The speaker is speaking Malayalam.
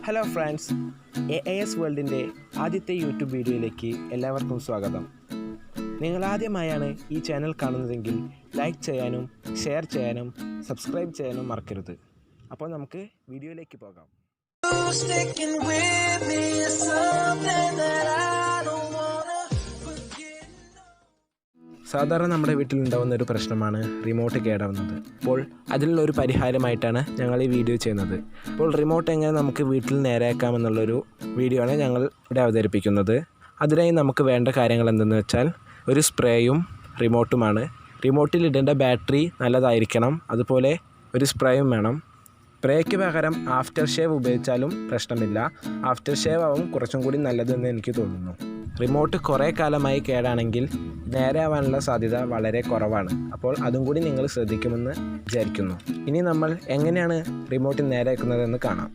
ഹലോ ഫ്രണ്ട്സ്, AIS വേൾഡിൻ്റെ ആദ്യത്തെ യൂട്യൂബ് വീഡിയോയിലേക്ക് എല്ലാവർക്കും സ്വാഗതം. നിങ്ങൾ ആദ്യമായാണ് ഈ ചാനൽ കാണുന്നതെങ്കിൽ ലൈക്ക് ചെയ്യാനും ഷെയർ ചെയ്യാനും സബ്സ്ക്രൈബ് ചെയ്യാനും മറക്കരുത്. അപ്പോൾ നമുക്ക് വീഡിയോയിലേക്ക് പോകാം. സാധാരണ നമ്മുടെ വീട്ടിലുണ്ടാകുന്ന ഒരു പ്രശ്നമാണ് റിമോട്ട് കേടാവുന്നത്. അപ്പോൾ അതിനുള്ളൊരു പരിഹാരമായിട്ടാണ് ഞങ്ങൾ ഈ വീഡിയോ ചെയ്യുന്നത്. അപ്പോൾ റിമോട്ട് എങ്ങനെ നമുക്ക് വീട്ടിൽ നേരെയാക്കാമെന്നുള്ളൊരു വീഡിയോ ആണ് ഞങ്ങൾ ഇവിടെ അവതരിപ്പിക്കുന്നത്. അതിനായി നമുക്ക് വേണ്ട കാര്യങ്ങൾ എന്തെന്ന് വെച്ചാൽ ഒരു സ്പ്രേയും റിമോട്ടുമാണ്. റിമോട്ടിൽ ഇടേണ്ട ബാറ്ററി നല്ലതായിരിക്കണം, അതുപോലെ ഒരു സ്പ്രേയും വേണം. സ്പ്രേക്ക് പകരം ആഫ്റ്റർ ഷേവ് ഉപയോഗിച്ചാലും പ്രശ്നമില്ല. ആഫ്റ്റർ ഷേവ് ആവും കുറച്ചും കൂടി നല്ലതെന്ന് എനിക്ക് തോന്നുന്നു. റിമോട്ട് കുറേ കാലമായി കേടാണെങ്കിൽ നേരെ ആവാനുള്ള സാധ്യത വളരെ കുറവാണ്. അപ്പോൾ അതും കൂടി നിങ്ങൾ ശ്രദ്ധിക്കുമെന്ന് വിചാരിക്കുന്നു. ഇനി നമ്മൾ എങ്ങനെയാണ് റിമോട്ട് നേരെയാക്കുന്നതെന്ന് കാണാം.